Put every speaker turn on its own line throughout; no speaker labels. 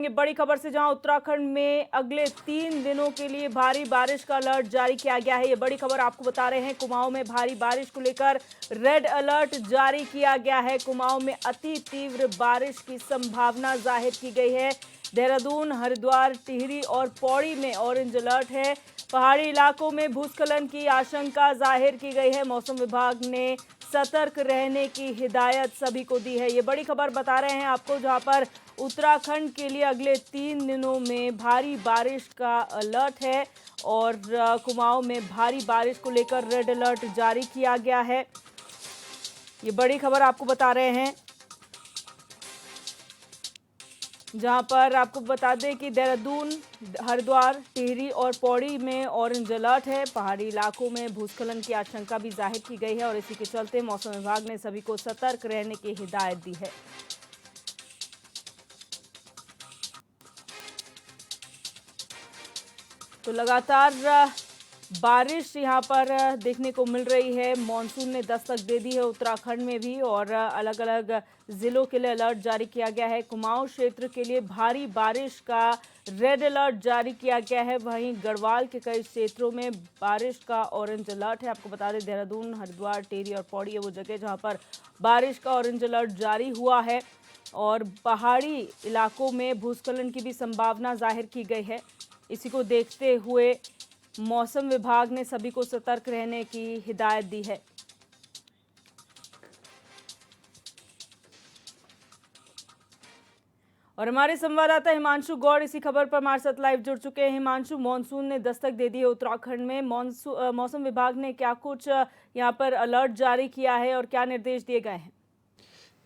ये बड़ी खबर से जहां उत्तराखंड में अगले 3 दिनों के लिए भारी बारिश का अलर्ट जारी किया गया है। ये बड़ी खबर आपको बता रहे हैं, कुमाऊं में भारी बारिश को लेकर रेड अलर्ट जारी किया गया है। कुमाऊं में अति तीव्र बारिश की संभावना जाहिर की गई है। देहरादून, हरिद्वार, टिहरी और पौड़ी में ऑरेंज अलर्ट है। पहाड़ी इलाकों में भूस्खलन की आशंका जाहिर की गई है। मौसम विभाग ने सतर्क रहने की हिदायत सभी को दी है। ये बड़ी खबर बता रहे हैं आपको, जहां पर उत्तराखंड के लिए अगले 3 दिनों में भारी बारिश का अलर्ट है और कुमाऊं में भारी बारिश को लेकर रेड अलर्ट जारी किया गया है। ये बड़ी खबर आपको बता रहे हैं, जहां पर आपको बता दें कि देहरादून, हरिद्वार, टिहरी और पौड़ी में ऑरेंज अलर्ट है। पहाड़ी इलाकों में भूस्खलन की आशंका भी जाहिर की गई है और इसी के चलते मौसम विभाग ने सभी को सतर्क रहने की हिदायत दी है। तो लगातार बारिश यहां पर देखने को मिल रही है। मॉनसून ने दस्तक दे दी है उत्तराखंड में भी और अलग अलग जिलों के लिए अलर्ट जारी किया गया है। कुमाऊं क्षेत्र के लिए भारी बारिश का रेड अलर्ट जारी किया गया है। वहीं गढ़वाल के कई क्षेत्रों में बारिश का ऑरेंज अलर्ट है। आपको बता दें, देहरादून, हरिद्वार, टिहरी और पौड़ी है वो जगह जहां पर बारिश का ऑरेंज अलर्ट जारी हुआ है और पहाड़ी इलाकों में भूस्खलन की भी संभावना जाहिर की गई है। इसी को देखते हुए मौसम विभाग ने सभी को सतर्क रहने की हिदायत दी है। और हमारे संवाददाता हिमांशु गौड़ इसी खबर पर हमारे साथ लाइव जुड़ चुके हैं। हिमांशु, मॉनसून ने दस्तक दे दी है उत्तराखंड में। मौसम विभाग ने क्या कुछ यहां पर अलर्ट जारी किया है और क्या निर्देश दिए गए हैं?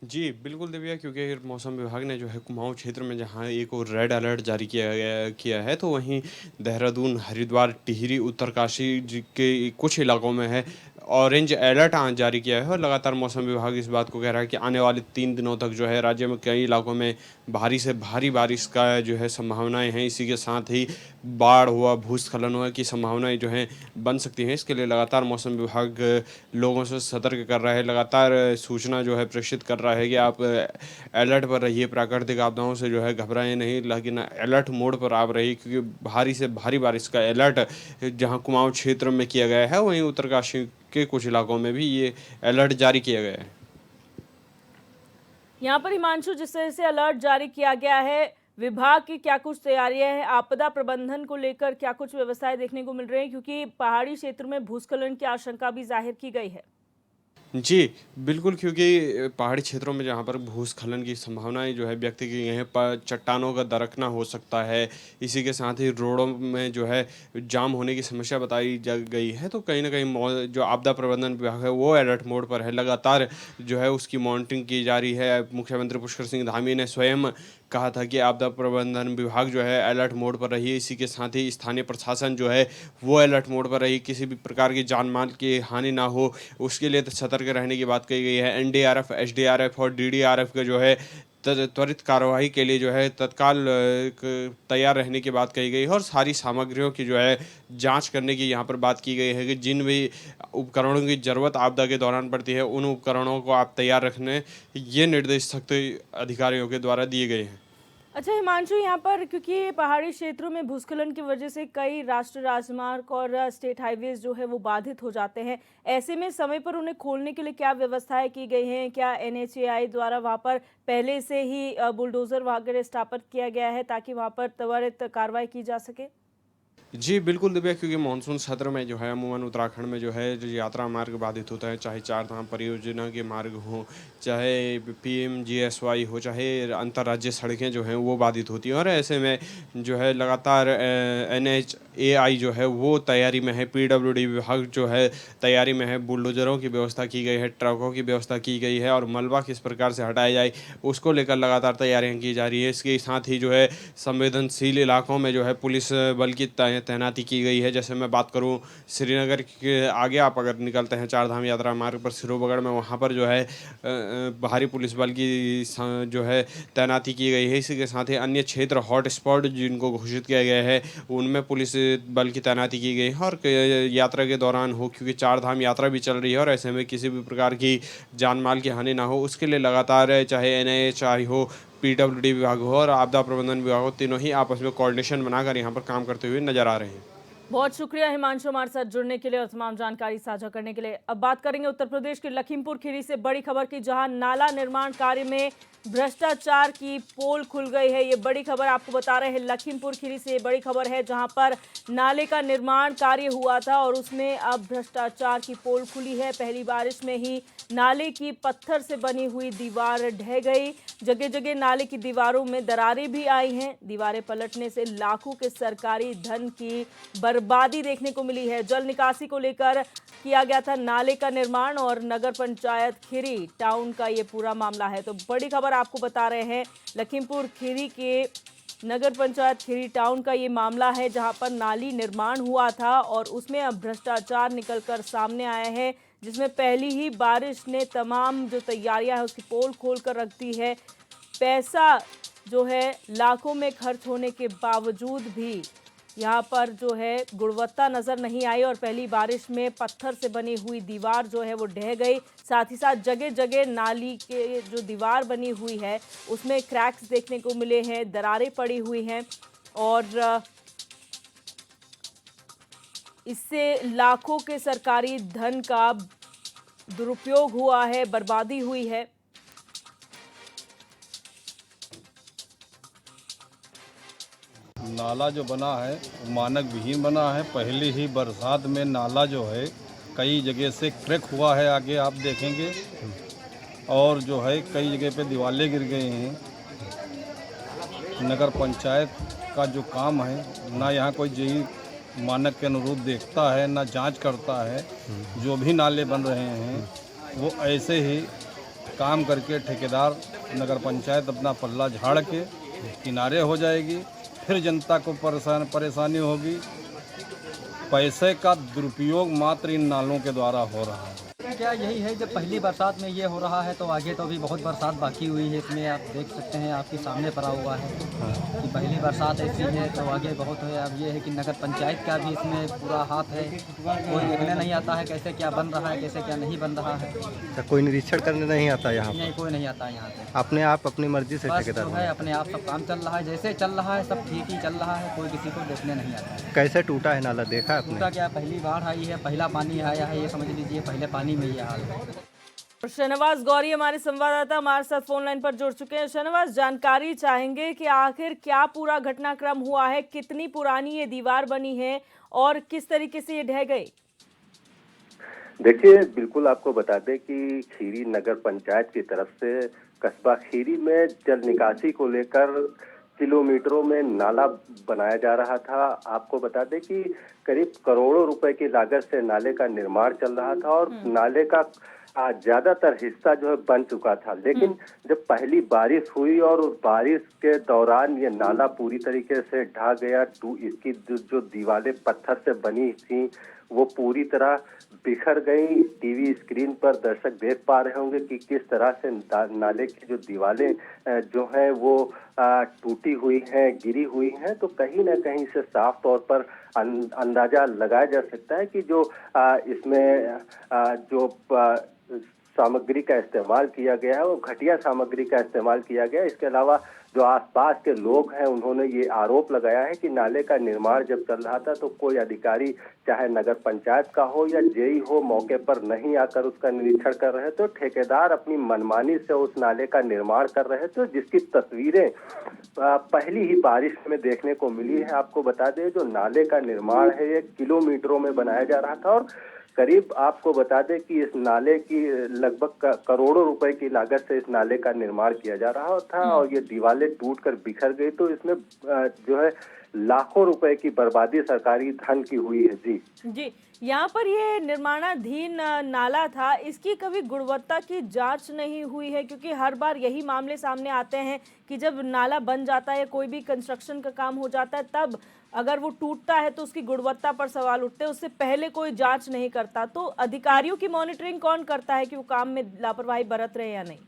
जी, बिल्कुल दिव्या, क्योंकि मौसम विभाग ने जो है कुमाऊँ क्षेत्र में जहाँ एक और रेड अलर्ट जारी किया है, तो वहीं देहरादून, हरिद्वार, टिहरी, उत्तरकाशी के कुछ इलाकों में है ऑरेंज अलर्ट जारी किया है। और लगातार मौसम विभाग इस बात को कह रहा है कि आने वाले 3 दिनों तक जो है राज्य में कई इलाकों में भारी से भारी बारिश का जो है संभावनाएं हैं। इसी के साथ ही बाढ़ हुआ, भूस्खलन हुआ की संभावनाएं जो हैं बन सकती हैं। इसके लिए लगातार मौसम विभाग लोगों से सतर्क कर रहा है, लगातार सूचना जो है प्रेषित कर रहा है कि आप अलर्ट पर रहिए, प्राकृतिक आपदाओं से जो है घबराएं नहीं, लेकिन अलर्ट मोड पर आप रहिए, क्योंकि भारी से भारी बारिश का अलर्ट जहां कुमाऊं क्षेत्र में किया गया है, वहीं उत्तरकाशी के कुछ इलाकों में भी ये अलर्ट जारी किया गया है।
यहाँ पर हिमांशु, जिस तरह से अलर्ट जारी किया गया है, विभाग की क्या कुछ तैयारियां हैं? आपदा प्रबंधन को लेकर क्या कुछ व्यवस्थाएं देखने को मिल रही हैं, क्योंकि पहाड़ी क्षेत्र में भूस्खलन की आशंका भी जाहिर की गई है?
जी, बिल्कुल, क्योंकि पहाड़ी क्षेत्रों में जहाँ पर भूस्खलन की संभावनाएँ जो है व्यक्त की गई हैं, प चट्टानों का दरकना हो सकता है, इसी के साथ ही रोडों में जो है जाम होने की समस्या बताई जा गई है। तो कहीं न कहीं जो आपदा प्रबंधन विभाग है वो अलर्ट मोड पर है, लगातार जो है उसकी मॉनिटरिंग की जा रही है। मुख्यमंत्री पुष्कर सिंह धामी ने स्वयं कहा था कि आपदा प्रबंधन विभाग जो है अलर्ट मोड पर रही। इसी के साथ ही स्थानीय प्रशासन जो है वो अलर्ट मोड पर रही, किसी भी प्रकार की जान माल की हानि ना हो उसके लिए सतर्क रहने की बात कही गई है। एनडीआरएफ, एसडीआरएफ और डीडीआरएफ का जो है त्वरित कार्रवाई के लिए जो है तत्काल तैयार रहने की बात कही गई है और सारी सामग्रियों की जो है जांच करने की यहाँ पर बात की गई है कि जिन भी उपकरणों की ज़रूरत आपदा के दौरान पड़ती है उन उपकरणों को आप तैयार रखने, ये निर्देश सख्त अधिकारियों के द्वारा दिए गए हैं।
अच्छा हिमांशु, यहाँ पर क्योंकि पहाड़ी क्षेत्रों में भूस्खलन की वजह से कई राष्ट्रीय राजमार्ग और स्टेट हाईवेज जो है वो बाधित हो जाते हैं, ऐसे में समय पर उन्हें खोलने के लिए क्या व्यवस्थाएं की गई हैं? क्या एनएचएआई द्वारा वहाँ पर पहले से ही बुलडोजर वगैरह स्थापित किया गया है ताकि वहाँ पर त्वरित कार्रवाई की जा सके?
जी, बिल्कुल दिव्या, क्योंकि मानसून सत्र में जो है अमूमन उत्तराखंड में जो है जो यात्रा मार्ग बाधित होता है, चाहे चार धाम परियोजना के मार्ग हों, चाहे पीएमजीएसवाई हो, चाहे अंतर्राज्यीय सड़कें जो हैं वो बाधित होती हैं। और ऐसे में जो है लगातार एनएचएआई जो है वो तैयारी में है, पीडब्ल्यूडी विभाग जो है तैयारी में है, बुलडोजरों की व्यवस्था की गई है, ट्रकों की व्यवस्था की गई है और मलबा किस प्रकार से हटाया जाए उसको लेकर लगातार तैयारियाँ की जा रही है। इसके साथ ही जो है संवेदनशील इलाकों में जो है पुलिस बल की तैनाती की गई है। जैसे मैं बात करूं श्रीनगर के आगे आप अगर निकलते हैं चार धाम यात्रा मार्ग पर सिरोबगढ़ में, वहां पर जो है भारी पुलिस बल की जो है तैनाती की गई है। इसी के साथ ही अन्य क्षेत्र हॉट स्पॉट जिनको घोषित किया गया है उनमें पुलिस बल की तैनाती की गई है। और यात्रा के दौरान हो, क्योंकि चार धाम यात्रा भी चल रही है और ऐसे में किसी भी प्रकार की जान माल की हानि ना हो उसके लिए लगातार चाहे एनएचएआई हो, पीडब्ल्यूडी विभाग हो और आपदा प्रबंधन विभाग हो, तीनों ही आपस में कोऑर्डिनेशन बनाकर यहाँ पर काम करते हुए नजर आ रहे हैं।
बहुत शुक्रिया हिमांशु हमारे साथ जुड़ने के लिए और तमाम जानकारी साझा करने के लिए। अब बात करेंगे उत्तर प्रदेश के लखीमपुर खीरी से बड़ी खबर की, जहां नाला निर्माण कार्य में भ्रष्टाचार की पोल खुल गई है। ये बड़ी खबर आपको बता रहे हैं लखीमपुर खीरी से। बड़ी खबर है जहां पर नाले का निर्माण कार्य हुआ था और उसमें अब भ्रष्टाचार की पोल खुली है। पहली बारिश में ही नाले की पत्थर से बनी हुई दीवार ढह गई। जगह जगह नाले की दीवारों में दरारें भी आई हैं। दीवारें पलटने से लाखों के सरकारी धन की बर्बादी देखने को मिली है। जल निकासी को लेकर किया गया था नाले का निर्माण और नगर पंचायत खीरी टाउन का ये पूरा मामला है। तो बड़ी खबर आपको बता रहे हैं लखीमपुर खीरी के नगर पंचायत खीरी टाउन का ये मामला है, जहां पर नाली निर्माण हुआ था और उसमें अब भ्रष्टाचार निकलकर सामने आया है, जिसमें पहली ही बारिश ने तमाम जो तैयारियां हैं उसकी पोल खोल कर रख दी है। पैसा जो है लाखों में खर्च होने के बावजूद भी यहाँ पर जो है गुणवत्ता नज़र नहीं आई और पहली बारिश में पत्थर से बनी हुई दीवार जो है वो ढह गई। साथ ही साथ जगह जगह नाली के जो दीवार बनी हुई है उसमें क्रैक्स देखने को मिले हैं, दरारें पड़ी हुई हैं और इससे लाखों के सरकारी धन का दुरुपयोग हुआ है, बर्बादी हुई है।
नाला जो बना है वो मानक विहीन बना है। पहली ही बरसात में नाला जो है कई जगह से क्रैक हुआ है, आगे आप देखेंगे, और जो है कई जगह पे दीवारें गिर गई हैं। नगर पंचायत का जो काम है ना यहाँ कोई जेई मानक के अनुरूप देखता है ना जांच करता है। जो भी नाले बन रहे हैं वो ऐसे ही काम करके ठेकेदार नगर पंचायत अपना पल्ला झाड़ के किनारे हो जाएगी, फिर जनता को परेशानी होगी। पैसे का दुरुपयोग मात्र इन नालों के द्वारा हो रहा है।
क्या यही है, जब पहली बरसात में ये हो रहा है तो आगे तो भी बहुत बरसात बाकी हुई है। इसमें आप देख सकते हैं, आपके सामने पड़ा हुआ है कि पहली बरसात ऐसी है तो आगे बहुत है। अब ये है कि नगर पंचायत का भी इसमें पूरा हाथ है। कोई देखने नहीं आता है कैसे क्या बन रहा है, कैसे क्या नहीं बन रहा है।
तो कोई निरीक्षण करने नहीं आता यहाँ
नहीं, कोई नहीं आता है यहाँ पे।
अपने आप अपनी मर्जी से
बस
ठेकेदार
जो है अपने आप सब काम चल रहा है, जैसे चल रहा है सब ठीक ही चल रहा है। कोई किसी को देखने नहीं आता है।
कैसे टूटा है नाला देखा आपने?
टूटा क्या, पहली बाढ़ आई है, पहला पानी आया है, ये समझ लीजिए पहले पानी में ये हाल है।
शहनवाज गौरी हमारे संवाददाता हमारे साथ फोन लाइन पर जुड़ चुके हैं। शहनवाज, जानकारी चाहेंगे कि आखिर क्या पूरा घटनाक्रम हुआ है, कितनी पुरानी ये दीवार बनी है और किस तरीके से ये ढह गई?
देखिए, बिल्कुल आपको बता दें कि खीरी नगर पंचायत की तरफ से कस्बा खीरी में जल निकासी को लेकर किलोमीटरों में नाला बनाया जा रहा था। आपको बता दें कि करीब करोड़ों रुपए की लागत से नाले का निर्माण चल रहा था और नाले का ज्यादातर हिस्सा जो है बन चुका था। लेकिन जब पहली बारिश हुई और उस बारिश के दौरान ये नाला पूरी तरीके से ढह गया, इसकी जो दीवारें पत्थर से बनी थी वो पूरी तरह बिखर गई। टीवी स्क्रीन पर दर्शक देख पा रहे होंगे कि किस तरह से नाले की जो दीवारें जो हैं वो टूटी हुई हैं, गिरी हुई हैं। तो कहीं ना कहीं से साफ तौर पर अंदाजा लगाया जा सकता है कि जो इसमें जो सामग्री का इस्तेमाल किया गया है वो घटिया सामग्री का इस्तेमाल किया गया है। इसके अलावा जो आसपास के लोग हैं उन्होंने ये आरोप लगाया है कि नाले का निर्माण जब चल रहा था तो कोई अधिकारी, चाहे नगर पंचायत का हो या जेई हो, मौके पर नहीं आकर उसका निरीक्षण कर रहे थे। ठेकेदार अपनी मनमानी से उस नाले का निर्माण कर रहे थे, जिसकी तस्वीरें पहली ही बारिश में देखने को मिली है। आपको बता दें, जो नाले का निर्माण है ये किलोमीटरों में बनाया जा रहा था और करीब आपको बता दें कि इस नाले की लगभग करोड़ों रुपए की लागत से इस नाले का निर्माण किया जा रहा था और ये दीवारें टूटकर बिखर गई। तो इसमें जो है लाखों रुपए की बर्बादी सरकारी धन की हुई है। जी,
यहाँ पर ये निर्माणाधीन नाला था, इसकी कभी गुणवत्ता की जांच नहीं हुई है? क्योंकि हर बार यही मामले सामने आते हैं कि जब नाला बन जाता है, कोई भी कंस्ट्रक्शन का काम हो जाता है, तब अगर वो टूटता है तो उसकी गुणवत्ता पर सवाल उठते हैं। उससे पहले कोई जांच नहीं करता। तो अधिकारियों की मॉनिटरिंग कौन करता है कि वो काम में लापरवाही बरत रहे हैं या नहीं?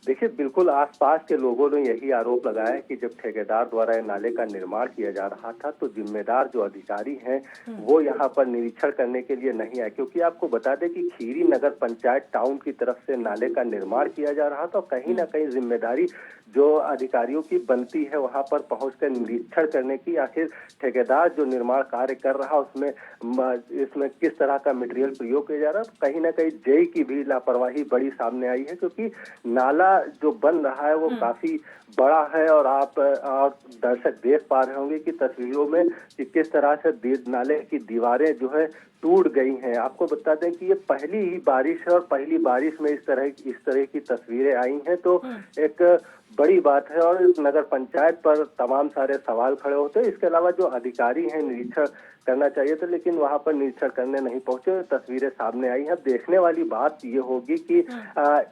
देखिए, बिल्कुल आसपास के लोगों ने यही आरोप लगाया है कि जब ठेकेदार द्वारा नाले का निर्माण किया जा रहा था तो जिम्मेदार जो अधिकारी हैं वो यहाँ पर निरीक्षण करने के लिए नहीं आए। क्योंकि आपको बता दें कि खीरी नगर पंचायत टाउन की तरफ से नाले का निर्माण किया जा रहा था। कहीं ना कहीं जिम्मेदारी जो अधिकारियों की बनती है वहां पर पहुंचकर निरीक्षण करने की, आखिर ठेकेदार जो निर्माण कार्य कर रहा उसमें इसमें किस तरह का मटेरियल प्रयोग किया जा रहा है। कहीं ना कहीं जेई की भी लापरवाही बड़ी सामने आई है, क्योंकि नाला जो बन रहा है वो काफी बड़ा है और आप और दर्शक देख पा रहे होंगे कि तस्वीरों में कि किस तरह से नाले की दीवारें जो है टूट गई हैं। आपको बता दें कि ये पहली ही बारिश है और पहली बारिश में इस तरह की तस्वीरें आई हैं, तो एक बड़ी बात है और नगर पंचायत पर तमाम सारे सवाल खड़े होते हैं। इसके अलावा जो अधिकारी हैं निरीक्षण करना चाहिए था, लेकिन वहां पर निरीक्षण करने नहीं पहुंचे, तस्वीरें सामने आई हैं। अब देखने वाली बात ये होगी कि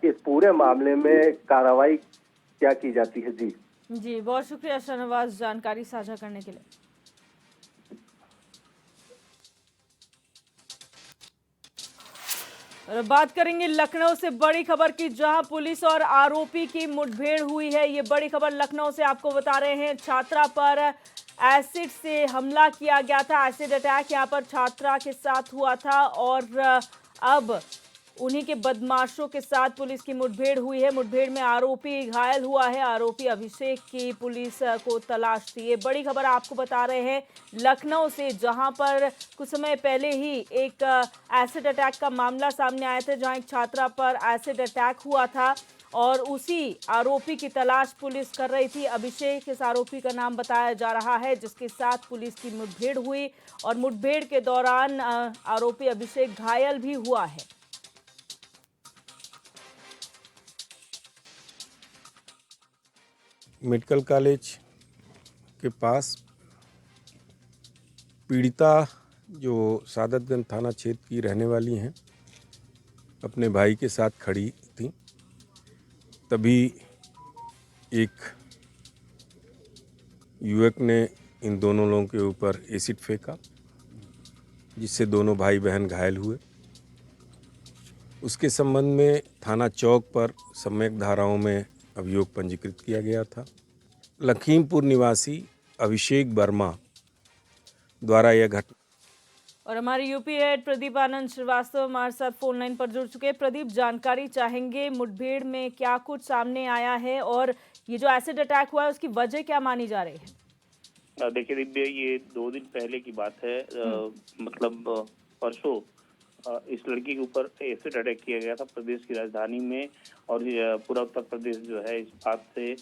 इस पूरे मामले में कार्रवाई क्या की जाती है।
जी, बहुत शुक्रिया शाहनवाज जानकारी साझा करने के लिए। और बात करेंगे लखनऊ से बड़ी खबर की, जहां पुलिस और आरोपी की मुठभेड़ हुई है। ये बड़ी खबर लखनऊ से आपको बता रहे हैं। छात्रा पर एसिड से हमला किया गया था, एसिड अटैक यहां पर छात्रा के साथ हुआ था और अब उन्हीं के बदमाशों के साथ पुलिस की मुठभेड़ हुई है। मुठभेड़ में आरोपी घायल हुआ है। आरोपी अभिषेक की पुलिस को तलाश थी। ये बड़ी खबर आपको बता रहे हैं लखनऊ से, जहां पर कुछ समय पहले ही एक एसिड अटैक का मामला सामने आया था, जहां एक छात्रा पर एसिड अटैक हुआ था और उसी आरोपी की तलाश पुलिस कर रही थी। अभिषेक इस आरोपी का नाम बताया जा रहा है, जिसके साथ पुलिस की मुठभेड़ हुई और मुठभेड़ के दौरान आरोपी अभिषेक घायल भी हुआ है।
मेडिकल कॉलेज के पास पीड़िता जो सादतगंज थाना क्षेत्र की रहने वाली हैं, अपने भाई के साथ खड़ी थी। तभी एक युवक ने इन दोनों लोगों के ऊपर एसिड फेंका, जिससे दोनों भाई बहन घायल हुए। उसके संबंध में थाना चौक पर सम्यक धाराओं में अभियोग पंजीकृत किया गया था। लखीमपुर निवासी अभिषेक वर्मा द्वारा यह घटना।
और हमारे यूपी हेड प्रदीप आनंद श्रीवास्तव हमारे साथ फोन लाइन पर जुड़ चुके हैं। प्रदीप, जानकारी चाहेंगे मुठभेड़ में क्या कुछ सामने आया है और ये जो एसिड अटैक हुआ है उसकी वजह क्या मानी जा रही है?
देखिए दिव्य, ये 2 दिन पहले की बात है। मतलब परसों इस लड़की के ऊपर एसिड अटैक किया गया था प्रदेश की राजधानी में, और पूरा उत्तर प्रदेश जो है इस बात से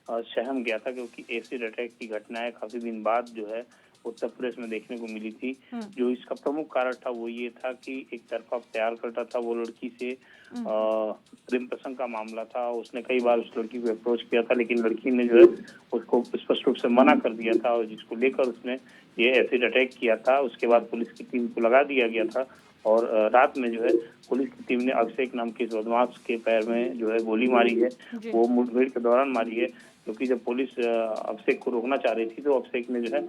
सहम गया था, क्योंकि एसिड अटैक की घटनाएं काफी दिन बाद जो है उत्तर प्रदेश में देखने को मिली थी। जो इसका प्रमुख कारण था वो ये था कि एक तरफा प्यार करता था वो लड़की से, प्रेम प्रसंग का मामला था। उसने कई बार उस लड़की को अप्रोच किया था, लेकिन लड़की ने जो है उसको स्पष्ट रूप से मना कर दिया था, और जिसको लेकर उसने ये एसिड अटैक किया था। उसके बाद पुलिस की टीम को लगा दिया गया था और रात में जो है पुलिस की टीम ने अभिषेक नाम के इस बदमाश के पैर में जो है गोली मारी है। वो मुठभेड़ के दौरान मारी है, क्योंकि जब पुलिस अभिषेक को रोकना चाह रही थी तो अभिषेक ने जो है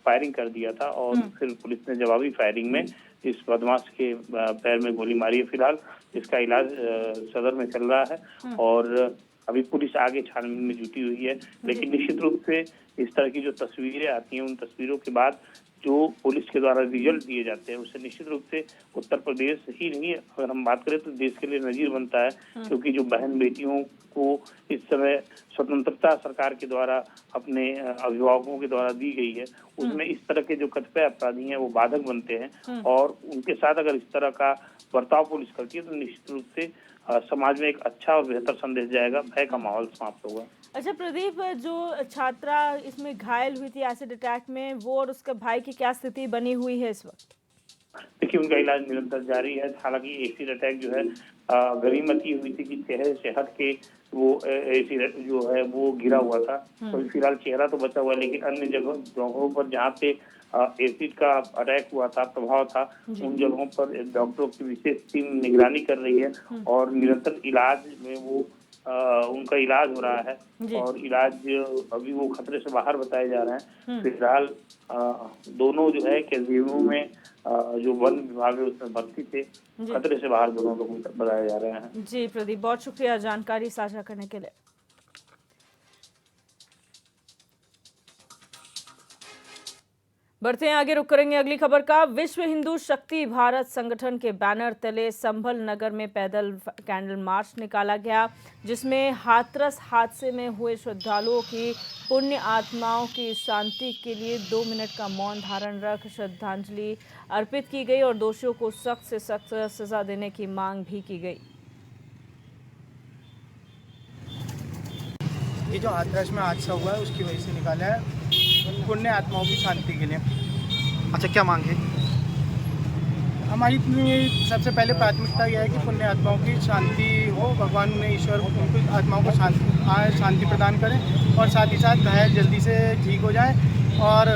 फायरिंग कर दिया था, और फिर पुलिस ने जवाबी फायरिंग में इस बदमाश के पैर में गोली मारी है। फिलहाल इसका इलाज सदर में चल रहा है और अभी पुलिस आगे छानबीन में जुटी हुई है। लेकिन निश्चित रूप से इस तरह की जो तस्वीरें आती हैं, उन तस्वीरों के बाद जो पुलिस के द्वारा रिजल्ट दिए जाते हैं, उससे निश्चित रूप से उत्तर प्रदेश ही नहीं, अगर हम बात करें तो देश के लिए नजीर बनता है। क्योंकि जो बहन बेटियों को इस समय स्वतंत्रता सरकार के द्वारा अपने अभिभावकों के द्वारा दी गई है, उसमें इस तरह के जो कतिपय अपराधी हैं वो बाधक बनते हैं, और उनके साथ अगर इस तरह का बर्ताव पुलिस करती है तो निश्चित रूप से समाज में एक अच्छा और बेहतर संदेश जाएगा, भय का माहौल समाप्त होगा।
अच्छा प्रदीप, जो छात्रा इसमें घायल हुई थी एसिड अटैक में, वो और उसके भाई की क्या स्थिति बनी हुई है इस वक्त?
देखिए, उनका इलाज निरंतर जारी है। हालांकि एसिड अटैक जो है गनीमत हुई थी कि चेहरे से हट के वो एसिड जो है वो गिरा हुआ था, तो फिलहाल चेहरा तो बचा हुआ है, लेकिन अन्य जगहों पर जहाँ पे एसिड का अटैक हुआ था, प्रभाव था, उन जगहों पर डॉक्टरों की विशेष टीम निगरानी कर रही है और निरंतर इलाज में वो उनका इलाज हो रहा है और इलाज अभी वो खतरे से बाहर बताए जा रहे हैं। फिलहाल दोनों जो है केजीएमयू में जो वन विभाग है उसमें भर्ती थे, खतरे से बाहर दोनों लोग बताए जा रहे हैं।
जी प्रदीप, बहुत शुक्रिया जानकारी साझा करने के लिए। बढ़ते हैं आगे, रुक करेंगे अगली खबर का। विश्व हिंदू शक्ति भारत संगठन के बैनर तले संभल नगर में पैदल कैंडल मार्च निकाला गया, जिसमें हाथरस हादसे में हुए श्रद्धालुओं की पुण्य आत्माओं की शांति के लिए 2 मिनट का मौन धारण रख श्रद्धांजलि अर्पित की गई और दोषियों को सख्त से सख्त सजा देने की मांग भी की गई।
ये जो हाथरस में हादसा हुआ है उसकी वजह से निकाला है, पुण्य आत्माओं की शांति के लिए।
अच्छा, क्या मांग है?
हमारी सबसे पहले प्राथमिकता यह है कि पुण्य आत्माओं की शांति हो, भगवान उन्हें, ईश्वर उनकी आत्माओं को शांति प्रदान करें और साथ ही साथ घायल जल्दी से ठीक हो जाए। और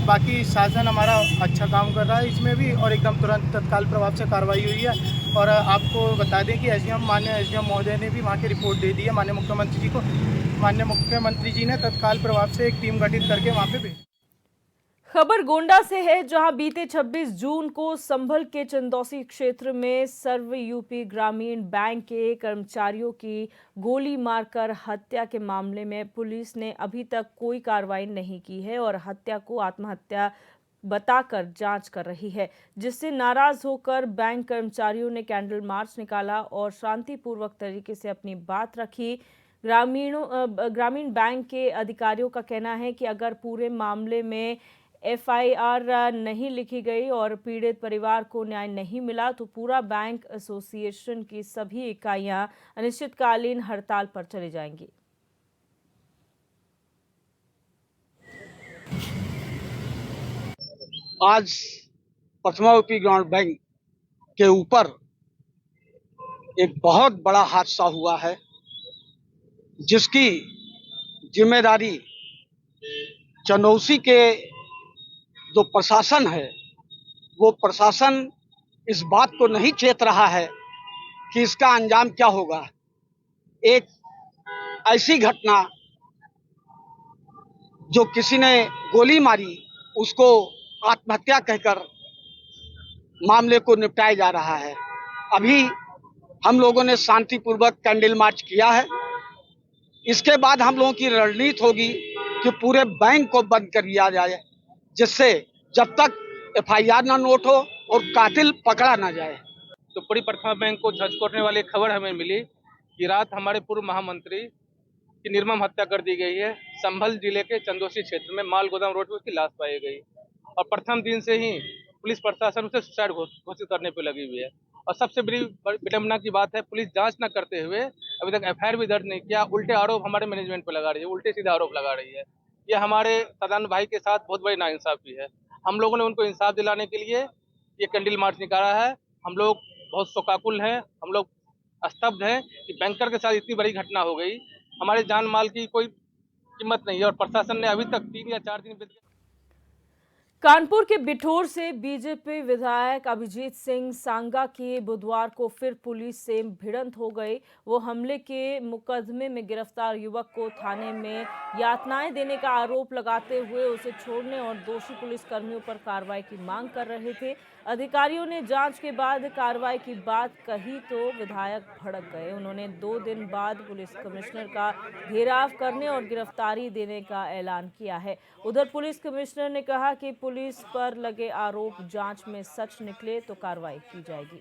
बाकी शासन हमारा अच्छा काम कर रहा है इसमें भी, और एकदम तुरंत तत्काल प्रभाव से कार्रवाई हुई है। और आपको बता दें कि माननीय एसडीएम महोदय ने भी वहाँ की रिपोर्ट दे दी है माननीय मुख्यमंत्री जी को। माननीय मुख्यमंत्री जी ने तत्काल प्रभाव से एक टीम गठित करके वहाँ पे भेजी।
खबर गोंडा से है, जहां बीते 26 जून को संभल के चंदौसी क्षेत्र में सर्व यूपी ग्रामीण बैंक के कर्मचारियों की गोली मारकर हत्या के मामले में पुलिस ने अभी तक कोई कार्रवाई नहीं की है और हत्या को आत्महत्या बताकर जांच कर रही है, जिससे नाराज होकर बैंक कर्मचारियों ने कैंडल मार्च निकाला और शांतिपूर्वक तरीके से अपनी बात रखी। ग्रामीण बैंक के अधिकारियों का कहना है कि अगर पूरे मामले में एफआईआर नहीं लिखी गई और पीड़ित परिवार को न्याय नहीं मिला तो पूरा बैंक एसोसिएशन की सभी इकाइयां अनिश्चितकालीन हड़ताल पर चली जाएंगी।
आज प्रथमा यूपी ग्रामीण बैंक के ऊपर एक बहुत बड़ा हादसा हुआ है, जिसकी जिम्मेदारी चंदौसी के जो प्रशासन है, वो प्रशासन इस बात को नहीं चेत रहा है कि इसका अंजाम क्या होगा। एक ऐसी घटना जो किसी ने गोली मारी, उसको आत्महत्या कहकर मामले को निपटाया जा रहा है। अभी हम लोगों ने शांतिपूर्वक कैंडल मार्च किया है। इसके बाद हम लोगों की रणनीति होगी कि पूरे बैंक को बंद कर दिया जाए, जिससे जब तक एफआईआर ना नोट हो और कातिल पकड़ा ना जाए।
तो पूरी प्रथमा बैंक को झंझोड़ने वाली खबर हमें मिली कि रात हमारे पूर्व महामंत्री की निर्मम हत्या कर दी गई है। संभल जिले के चंदौसी क्षेत्र में माल गोदाम रोड पर उसकी लाश पाई गई और प्रथम दिन से ही पुलिस प्रशासन उसे सुसाइड घोषित करने पर लगी हुई है। और सबसे बड़ी विडंबना की बात है, पुलिस जांच न करते हुए अभी तक एफआईआर भी दर्ज नहीं किया। उल्टे आरोप हमारे मैनेजमेंट पर लगा रही है, उल्टे सीधे आरोप लगा रही है। यह हमारे सदानंद भाई के साथ बहुत बड़ी नाइंसाफी है। हम लोगों ने उनको इंसाफ दिलाने के लिए ये कैंडल मार्च निकाला है। हम लोग बहुत शोकाकुल हैं, हम लोग स्तब्ध हैं कि बैंकर के साथ इतनी बड़ी घटना हो गई। हमारे जान माल की कोई कीमत नहीं है और प्रशासन ने अभी तक 3 या 4 दिन।
कानपुर के बिठूर से बीजेपी विधायक अभिजीत सिंह सांगा की बुधवार को फिर पुलिस से भिड़ंत हो गई। वो हमले के मुकदमे में गिरफ्तार युवक को थाने में यातनाएं देने का आरोप लगाते हुए उसे छोड़ने और दोषी पुलिसकर्मियों पर कार्रवाई की मांग कर रहे थे। अधिकारियों ने जांच के बाद कार्रवाई की बात कही तो विधायक भड़क गए। उन्होंने 2 दिन बाद पुलिस कमिश्नर का घेराव करने और गिरफ्तारी देने का ऐलान किया है। उधर पुलिस कमिश्नर ने कहा कि पुलिस पर लगे आरोप जांच में सच निकले तो कार्रवाई की जाएगी।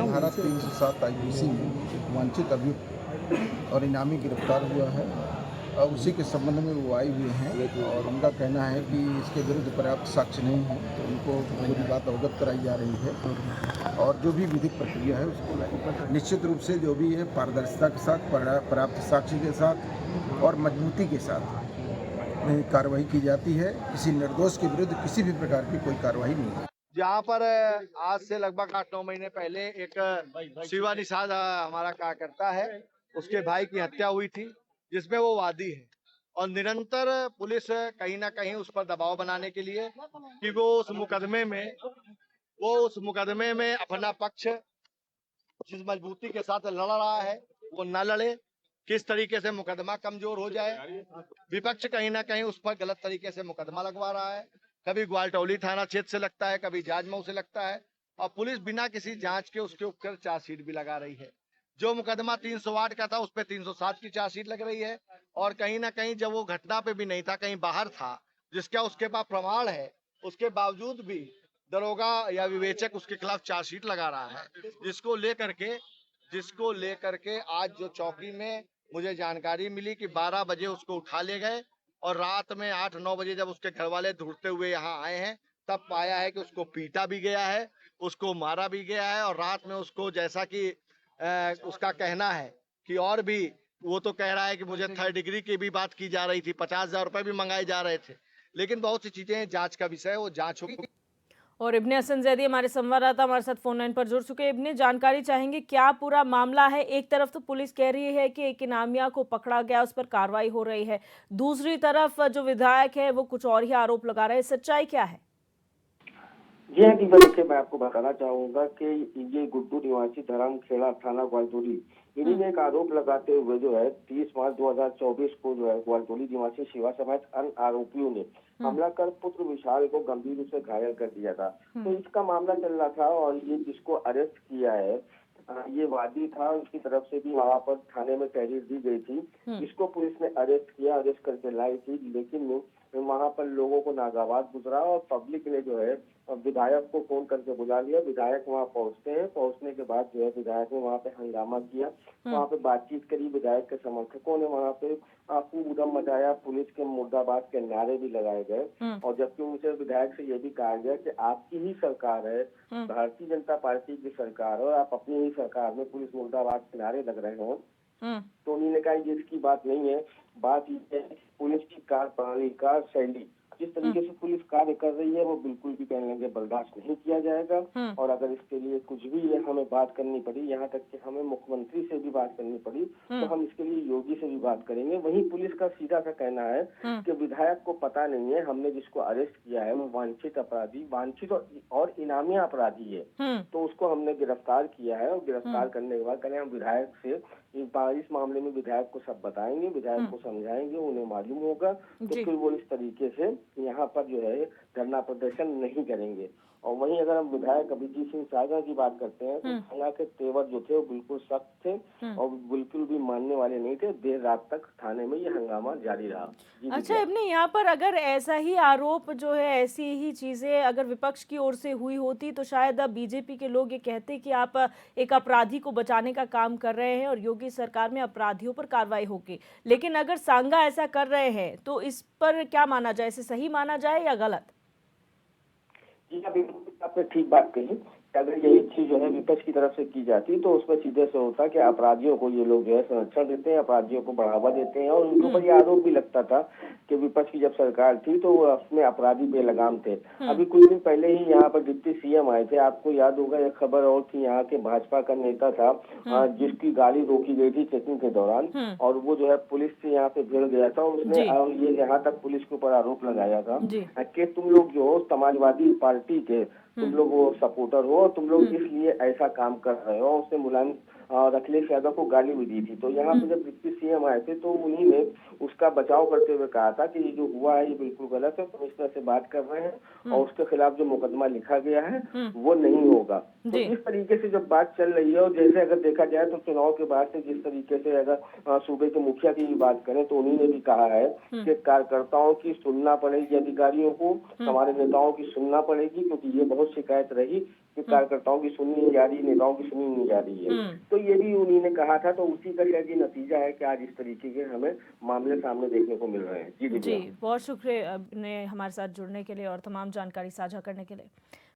धारा 307 आईपीसी में एक वांछित अभियुक्त और इनामी गिरफ्तार हुआ है और उसी के संबंध में वो आए हुए हैं और उनका कहना है कि इसके विरुद्ध पर्याप्त साक्ष्य नहीं है, तो उनको पूरी बात अवगत कराई जा रही है और जो भी विधिक प्रक्रिया है उसको निश्चित रूप से जो भी है पारदर्शिता के साथ, पर्याप्त साक्ष्य के साथ और मजबूती के साथ कार्रवाई की जाती है। किसी निर्दोष के विरुद्ध किसी भी प्रकार की कोई कार्रवाई नहीं है।
जहाँ पर आज से लगभग 8-9 महीने पहले एक शिवा निषाद हमारा कार्यकर्ता है, उसके भाई की हत्या हुई थी, जिसमें वो वादी है और निरंतर पुलिस कहीं ना कहीं उस पर दबाव बनाने के लिए कि वो उस मुकदमे में अपना पक्ष जिस मजबूती के साथ लड़ रहा है वो न लड़े, किस तरीके से मुकदमा कमजोर हो जाए। विपक्ष कहीं ना कहीं उस पर गलत तरीके से मुकदमा लगवा रहा है, कभी ग्वालटौली थाना क्षेत्र से लगता है, कभी जाजमऊ से लगता है और पुलिस बिना किसी जांच के उसके ऊपर चार्जशीट भी लगा रही है। जो मुकदमा 308 का था उस पे 307 की चार्जशीट लग रही है। और कहीं ना कहीं जब वो घटना पे भी नहीं था, कहीं बाहर था, जिसका उसके पास प्रमाण है, उसके बावजूद भी दरोगा या विवेचक उसके खिलाफ चार्जशीट लगा रहा है, जिसको लेकर के आज जो चौकी में मुझे जानकारी मिली कि 12 बजे उसको उठा ले गए और रात में 8-9 बजे जब उसके घर वाले ढूंढते हुए यहाँ आए हैं, तब पाया है कि उसको पीटा भी गया है, उसको मारा भी गया है। और रात में उसको, जैसा कि उसका कहना है कि और भी, वो तो कह रहा है कि मुझे 3rd डिग्री की भी बात की जा रही थी, 50,000 रुपए भी मंगाए जा रहे थे। लेकिन बहुत सी चीजें जांच का विषय है, वो जांच होगी।
और इब्ने हसन जैदी हमारे संवाददाता हमारे साथ फोन लाइन पर जुड़ चुके हैं। इब्ने, जानकारी चाहेंगे क्या पूरा मामला है? एक तरफ तो पुलिस कह रही है कि एक इनामिया को पकड़ा गया, उस पर कार्रवाई हो रही है, दूसरी तरफ जो विधायक है वो कुछ और ही आरोप लगा रहे हैं, सच्चाई क्या है?
जी हाँ दीपा, देखिए मैं आपको बताना चाहूंगा कि ये गुड्डू निवासी धर्मखेड़ा थाना ग्वालतोली, इन्हीं ने एक आरोप लगाते हुए जो है 30 मार्च 2024 को जो है ग्वालतोली निवासी शिवा समेत अन्य आरोपियों ने हमला कर पुत्र विशाल को गंभीर रूप से घायल कर दिया था। तो इसका मामला चल रहा था और ये जिसको अरेस्ट किया है ये वादी था, उसकी तरफ से भी वहाँ पर थाने में तहरीर दी गई थी, जिसको पुलिस ने अरेस्ट किया, अरेस्ट करके लाई थी। लेकिन वहाँ पर लोगों को नागावाज गुजरा और पब्लिक ने जो है विधायक को फोन करके बुला लिया। विधायक वहाँ पहुँचते हैं, पहुँचने के बाद जो है विधायक ने वहाँ पे हंगामा किया, वहाँ पे बातचीत करी। विधायक के समर्थकों ने वहाँ पे खूब उधम मचाया, पुलिस के मुर्दाबाद के नारे भी लगाए गए। और जबकि उनसे विधायक से ये भी कहा गया कि आपकी ही सरकार है, भारतीय जनता पार्टी की सरकार है और आप अपनी ही सरकार में पुलिस मुर्दाबाद के नारे लग रहे हो। तो उन्होंने कहा ये इसकी बात नहीं है, बात ये है पुलिस की कार्यप्रणाली का शैली, जिस तरीके से पुलिस कार्य कर रही है वो बिल्कुल भी कहने लगे बर्दाश्त नहीं किया जाएगा। और अगर इसके लिए कुछ भी हमें बात करनी पड़ी, यहाँ तक कि हमें मुख्यमंत्री से भी बात करनी पड़ी, तो हम इसके लिए योगी से भी बात करेंगे। वहीं पुलिस का सीधा सा कहना है कि विधायक को पता नहीं है, हमने जिसको अरेस्ट किया है वो वांछित अपराधी, वांछित और इनामी अपराधी है, तो उसको हमने गिरफ्तार किया है। और गिरफ्तार करने के बाद करें हम विधायक से इस मामले में विधायक को सब बताएंगे, विधायक को समझाएंगे, उन्हें मालूम होगा तो फिर वो इस तरीके से यहाँ पर जो है धरना प्रदर्शन नहीं करेंगे। और वहीं अगर हम विधायक अभिजीत सिंह सागर की बात करते हैं तो थाना के तेवर जो थे वो बिल्कुल सख्त थे और बिल्कुल भी मानने वाले नहीं थे। देर रात तक थाने में ये हंगामा जारी रहा।
अच्छा इब्ने, यहाँ पर अगर ऐसा ही आरोप जो है, ऐसी ही चीजें अगर विपक्ष की ओर से हुई होती तो शायद अब बीजेपी के लोग ये कहते कि आप एक अपराधी को बचाने का काम कर रहे हैं और योगी सरकार में अपराधियों पर कार्रवाई होगी। लेकिन अगर सांगा ऐसा कर रहे हैं तो इस पर क्या माना जाए, इसे सही माना जाए या गलत?
जी अभी आपने ठीक बात कही। अगर यही चीज जो है विपक्ष की तरफ से की जाती तो उसमें सीधे से होता कि अपराधियों को ये लोग जो है संरक्षण देते हैं, अपराधियों को बढ़ावा देते हैं। और उनके ऊपर ये आरोप भी लगता था कि विपक्ष की जब सरकार थी तो उसमें अपराधी बेलगाम थे। अभी कुछ दिन पहले ही यहाँ पर डिप्टी सीएम आए थे, आपको याद होगा, एक खबर और थी, यहाँ के भाजपा का नेता था जिसकी गाड़ी रोकी गई थी चेकिंग के दौरान और वो जो है पुलिस से यहाँ पे भिड़ गया था। उसने ये यहाँ तक पुलिस के ऊपर आरोप लगाया था कि तुम लोग जो हो समाजवादी पार्टी के तुम लोग वो सपोर्टर हो, तुम लोग इसलिए ऐसा काम कर रहे हो। उसने मुलायम और अखिलेश यादव को गाली भी दी थी। तो यहाँ पे जब डिप्टी सीएम आए थे तो उन्हीं ने उसका बचाव करते हुए कहा था कि ये जो हुआ है ये बिल्कुल गलत है, तो इस तरह से बात कर रहे हैं और उसके खिलाफ जो मुकदमा लिखा गया है वो नहीं होगा। तो इस तरीके से जब बात चल रही है और जैसे अगर देखा जाए तो चुनाव के बाद से जिस तरीके से अगर सूबे के मुखिया की बात करें तो उन्हीं ने भी कहा है कि कार्यकर्ताओं की सुनना पड़ेगी, अधिकारियों को, हमारे नेताओं की सुनना पड़ेगी, क्योंकि ये बहुत शिकायत रही कि कार्यकर्ताओं की सुनी नहीं जा रही, नेताओं की सुनी नहीं जा रही है। तो ये भी उन्हीं ने कहा था। तो उसी का शायद ये नतीजा है कि आज इस तरीके के हमें मामले सामने देखने को मिल रहे हैं। जी
बहुत शुक्रिया हमारे साथ जुड़ने के लिए और तमाम जानकारी साझा करने के लिए।